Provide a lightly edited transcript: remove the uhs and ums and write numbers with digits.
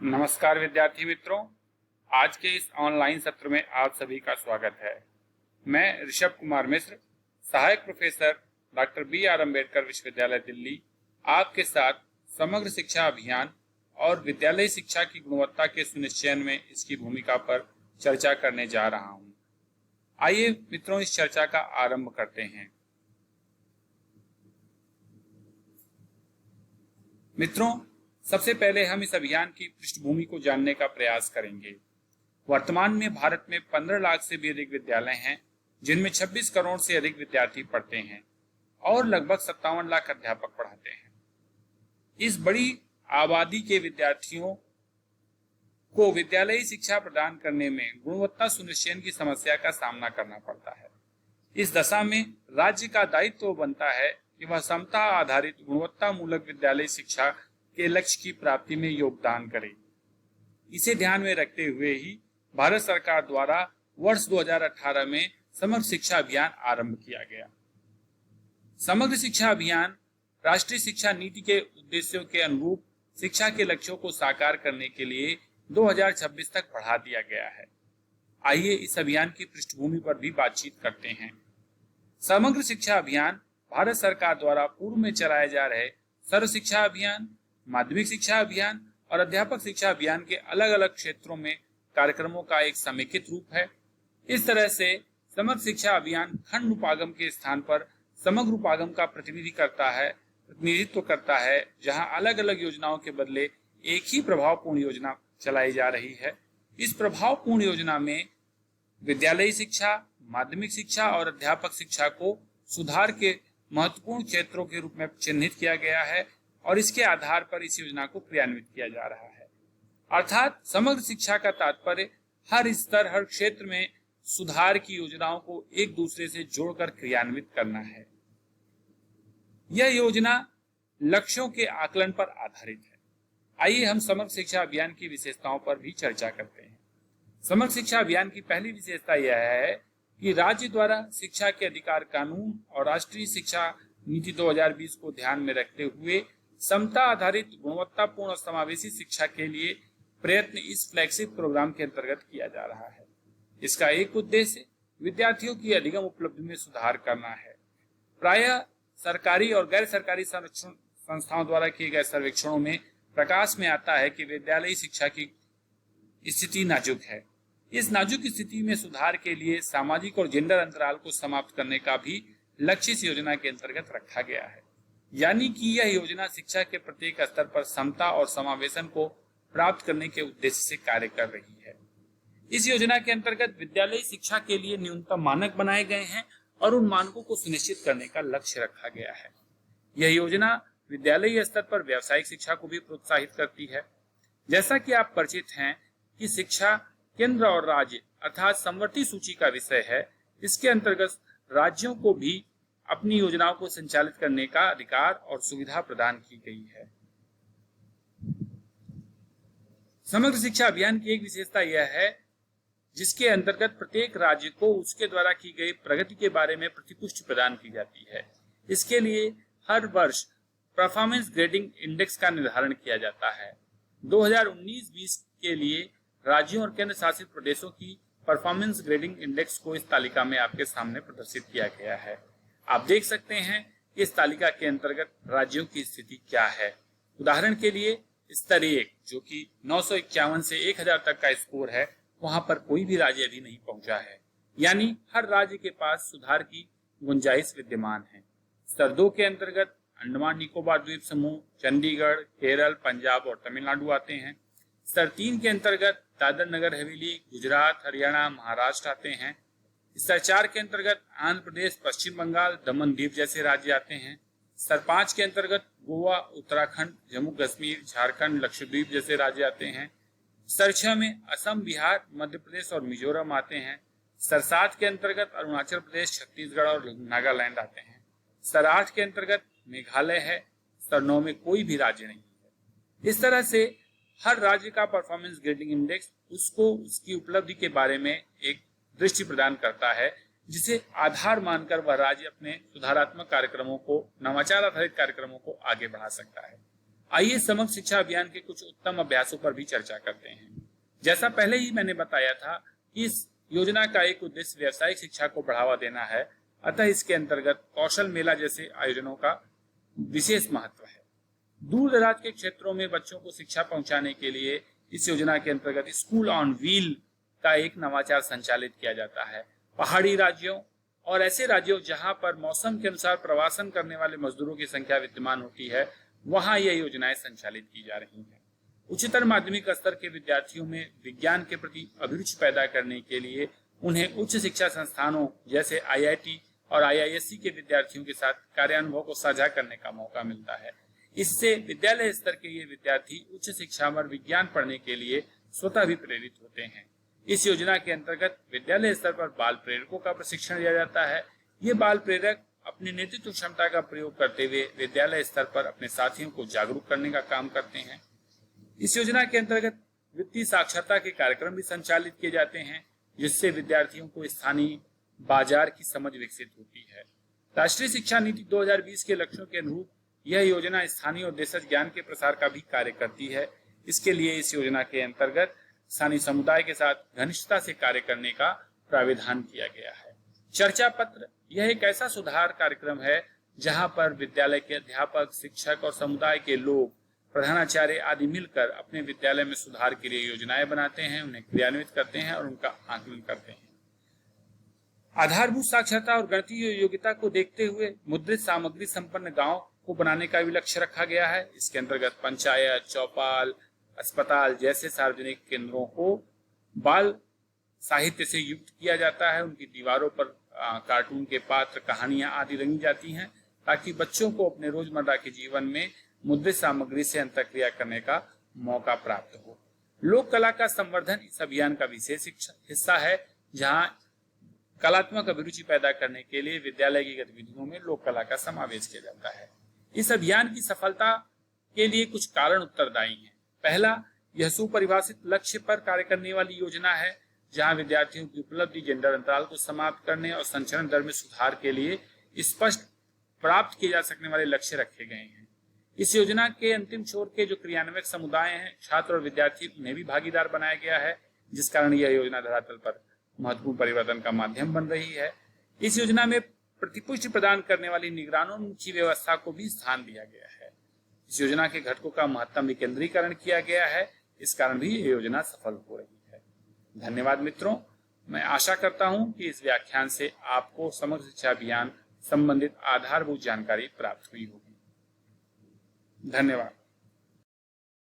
नमस्कार विद्यार्थी मित्रों। आज के इस ऑनलाइन सत्र में आप सभी का स्वागत है। मैं ऋषभ कुमार मिश्र, सहायक प्रोफेसर डॉक्टर बी.आर. अम्बेडकर विश्वविद्यालय दिल्ली, आपके साथ समग्र शिक्षा अभियान और विद्यालयी शिक्षा की गुणवत्ता के सुनिश्चयन में इसकी भूमिका पर चर्चा करने जा रहा हूं। आइए मित्रों, इस चर्चा का आरंभ करते हैं। मित्रों, सबसे पहले हम इस अभियान की पृष्ठभूमि को जानने का प्रयास करेंगे। वर्तमान में भारत में 15 लाख से भी अधिक विद्यालय हैं, जिनमें 26 करोड़ से अधिक विद्यार्थी पढ़ते हैं और लगभग 57 लाख अध्यापक पढ़ाते हैं। इस बड़ी आबादी के विद्यार्थियों को विद्यालयी शिक्षा प्रदान करने में गुणवत्ता सुनिश्चयन की समस्या का सामना करना पड़ता है। इस दशा में राज्य का दायित्व बनता है कि वह समता आधारित गुणवत्ता मूलक विद्यालयी शिक्षा के लक्ष्य की प्राप्ति में योगदान करे। इसे ध्यान में रखते हुए ही भारत सरकार द्वारा वर्ष 2018 में समग्र शिक्षा अभियान आरंभ किया गया। समग्र शिक्षा अभियान राष्ट्रीय शिक्षा नीति के उद्देश्यों के अनुरूप शिक्षा के लक्ष्यों को साकार करने के लिए 2026 तक बढ़ा दिया गया है। आइए इस अभियान की पृष्ठभूमि पर भी बातचीत करते हैं। समग्र शिक्षा अभियान भारत सरकार द्वारा पूर्व में चलाए जा रहे सर्व शिक्षा अभियान, माध्यमिक शिक्षा अभियान और अध्यापक शिक्षा अभियान के अलग अलग क्षेत्रों में कार्यक्रमों का एक समेकित रूप है। इस तरह से समग्र शिक्षा अभियान खंड उपागम के स्थान पर समग्र उपागम का प्रतिनिधित्व करता है, जहां अलग अलग योजनाओं के बदले एक ही प्रभावपूर्ण योजना चलाई जा रही है। इस प्रभावपूर्ण योजना में विद्यालयी शिक्षा, माध्यमिक शिक्षा और अध्यापक शिक्षा को सुधार के महत्वपूर्ण क्षेत्रों के रूप में चिन्हित किया गया है और इसके आधार पर इस योजना को क्रियान्वित किया जा रहा है। अर्थात समग्र शिक्षा का तात्पर्य हर स्तर, हर क्षेत्र में सुधार की योजनाओं को एक दूसरे से जोड़कर क्रियान्वित करना है। यह योजना लक्ष्यों के आकलन पर आधारित है। आइए हम समग्र शिक्षा अभियान की विशेषताओं पर भी चर्चा करते हैं। समग्र शिक्षा अभियान की पहली विशेषता यह है कि राज्य द्वारा शिक्षा के अधिकार कानून और राष्ट्रीय शिक्षा नीति 2020 को ध्यान में रखते हुए समता आधारित गुणवत्तापूर्ण और समावेशी शिक्षा के लिए प्रयत्न इस फ्लैगशिप प्रोग्राम के अंतर्गत किया जा रहा है। इसका एक उद्देश्य विद्यार्थियों की अधिगम उपलब्धि में सुधार करना है। प्रायः सरकारी और गैर सरकारी संस्थाओं द्वारा किए गए सर्वेक्षणों में प्रकाश में आता है कि विद्यालयी शिक्षा की स्थिति नाजुक है। इस नाजुक स्थिति में सुधार के लिए सामाजिक और जेंडर अंतराल को समाप्त करने का भी लक्ष्य इस योजना के अंतर्गत रखा गया है। यानी कि यह योजना शिक्षा के प्रत्येक स्तर पर समता और समावेशन को प्राप्त करने के उद्देश्य से कार्य कर रही है। इस योजना के अंतर्गत विद्यालयी शिक्षा के लिए न्यूनतम मानक बनाए गए हैं और उन मानकों को सुनिश्चित करने का लक्ष्य रखा गया है। यह योजना विद्यालयी स्तर पर व्यावसायिक शिक्षा को भी प्रोत्साहित करती है। जैसा कि आप परिचित हैं कि शिक्षा केंद्र और राज्य अर्थात समवर्ती सूची का विषय है। इसके अंतर्गत राज्यों को भी अपनी योजनाओं को संचालित करने का अधिकार और सुविधा प्रदान की गई है। समग्र शिक्षा अभियान की एक विशेषता यह है जिसके अंतर्गत प्रत्येक राज्य को उसके द्वारा की गई प्रगति के बारे में प्रतिपुष्टि प्रदान की जाती है। इसके लिए हर वर्ष परफॉर्मेंस ग्रेडिंग इंडेक्स का निर्धारण किया जाता है। 2019-20 के लिए राज्यों और केंद्र शासित प्रदेशों की परफॉर्मेंस ग्रेडिंग इंडेक्स को इस तालिका में आपके सामने प्रदर्शित किया गया है। आप देख सकते हैं कि इस तालिका के अंतर्गत राज्यों की स्थिति क्या है। उदाहरण के लिए स्तर 1 जो कि 951 से 1000 तक का स्कोर है, वहां पर कोई भी राज्य अभी नहीं पहुंचा है। यानी हर राज्य के पास सुधार की गुंजाइश विद्यमान है। स्तर 2 के अंतर्गत अंडमान निकोबार द्वीप समूह, चंडीगढ़, केरल, पंजाब और तमिलनाडु आते हैं। स्तर 3 के अंतर्गत दादर नगर हवेली, गुजरात, हरियाणा, महाराष्ट्र आते हैं। स्तर 4 के अंतर्गत आंध्र प्रदेश, पश्चिम बंगाल, दमन दीव जैसे राज्य आते हैं। स्तर 5 के अंतर्गत गोवा, उत्तराखंड, जम्मू कश्मीर, झारखंड, लक्षद्वीप जैसे राज्य आते हैं। स्तर 6 में असम, बिहार, मध्य प्रदेश और मिजोरम आते हैं। स्तर 7 के अंतर्गत अरुणाचल प्रदेश, छत्तीसगढ़ और नागालैंड आते हैं। स्तर 8 के अंतर्गत मेघालय है। स्तर 9 में कोई भी राज्य नहीं है। इस तरह से हर राज्य का परफॉर्मेंस ग्रेडिंग इंडेक्स उसको उसकी उपलब्धि के बारे में एक दृष्टि प्रदान करता है, जिसे आधार मानकर वह राज्य अपने सुधारात्मक कार्यक्रमों को, नवाचार आधारित कार्यक्रमों को आगे बढ़ा सकता है। आइए समग्र शिक्षा अभियान के कुछ उत्तम अभ्यासों पर भी चर्चा करते हैं। जैसा पहले ही मैंने बताया था कि इस योजना का एक उद्देश्य व्यावसायिक शिक्षा को बढ़ावा देना है, अतः इसके अंतर्गत कौशल मेला जैसे आयोजनों का विशेष महत्व है। दूर दराज के क्षेत्रों में बच्चों को शिक्षा पहुंचाने के लिए इस योजना के अंतर्गत स्कूल ऑन व्हील का एक नवाचार संचालित किया जाता है। पहाड़ी राज्यों और ऐसे राज्यों जहां पर मौसम के अनुसार प्रवासन करने वाले मजदूरों की संख्या विद्यमान होती है, वहां यह योजनाएं संचालित की जा रही हैं। उच्चतर माध्यमिक स्तर के विद्यार्थियों में विज्ञान के प्रति अभिरुचि पैदा करने के लिए उन्हें उच्च शिक्षा संस्थानों जैसे IIT और IISc के विद्यार्थियों के साथ कार्यानुभव को साझा करने का मौका मिलता है। इससे विद्यालय स्तर के ये विद्यार्थी उच्च शिक्षा में विज्ञान पढ़ने के लिए स्वतः भी प्रेरित होते हैं। इस योजना के अंतर्गत विद्यालय स्तर पर बाल प्रेरकों का प्रशिक्षण दिया जाता है। ये बाल प्रेरक अपनी नेतृत्व क्षमता का प्रयोग करते हुए विद्यालय स्तर पर अपने साथियों को जागरूक करने का काम करते हैं। इस योजना के अंतर्गत वित्तीय साक्षरता के कार्यक्रम भी संचालित किए जाते हैं, जिससे विद्यार्थियों को स्थानीय बाजार की समझ विकसित होती है। राष्ट्रीय शिक्षा नीति 2020 के लक्ष्यों के अनुरूप यह योजना स्थानीय और देशज ज्ञान के प्रसार का भी कार्य करती है। इसके लिए इस योजना के अंतर्गत स्थानीय समुदाय के साथ घनिष्ठता से कार्य करने का प्राविधान किया गया है। चर्चा पत्र यह एक ऐसा सुधार कार्यक्रम है जहां पर विद्यालय के अध्यापक, शिक्षक और समुदाय के लोग, प्रधानाचार्य आदि मिलकर अपने विद्यालय में सुधार के लिए योजनाएं बनाते हैं, उन्हें क्रियान्वित करते हैं और उनका आकलन करते हैं। आधारभूत साक्षरता और गणितीय योग्यता को देखते हुए मुद्रित सामग्री संपन्न गांव को बनाने का भी लक्ष्य रखा गया है। इसके अंतर्गत पंचायत, चौपाल, अस्पताल जैसे सार्वजनिक केंद्रों को बाल साहित्य से युक्त किया जाता है। उनकी दीवारों पर कार्टून के पात्र, कहानियां आदि रंगी जाती हैं, ताकि बच्चों को अपने रोजमर्रा के जीवन में मुद्रित सामग्री से अंतःक्रिया करने का मौका प्राप्त हो। लोक कला का संवर्धन इस अभियान का विशेष हिस्सा है, जहां कलात्मक अभिरुचि पैदा करने के लिए विद्यालय की गतिविधियों में लोक कला का समावेश किया जाता है। इस अभियान की सफलता के लिए कुछ कारण उत्तरदायी हैं। पहला, यह सुपरिभाषित लक्ष्य पर कार्य करने वाली योजना है, जहां विद्यार्थियों की उपलब्धि, जेंडर अंतराल को समाप्त करने और संचरण दर में सुधार के लिए स्पष्ट प्राप्त किए जा सकने वाले लक्ष्य रखे गए हैं। इस योजना के अंतिम छोर के जो क्रियान्वयक समुदाय हैं, छात्र और विद्यार्थी, उन्हें भी भागीदार बनाया गया है, जिस कारण यह योजना धरातल पर महत्वपूर्ण परिवर्तन का माध्यम बन रही है। इस योजना में प्रतिपुष्टि प्रदान करने वाली निगरानोन्मुखी व्यवस्था को भी स्थान दिया गया है। इस योजना के घटकों का महत्तम विकेंद्रीकरण किया गया है, इस कारण भी ये योजना सफल हो रही है। धन्यवाद मित्रों, मैं आशा करता हूं कि इस व्याख्यान से आपको समग्र शिक्षा अभियान संबंधित आधारभूत जानकारी प्राप्त हुई होगी। धन्यवाद।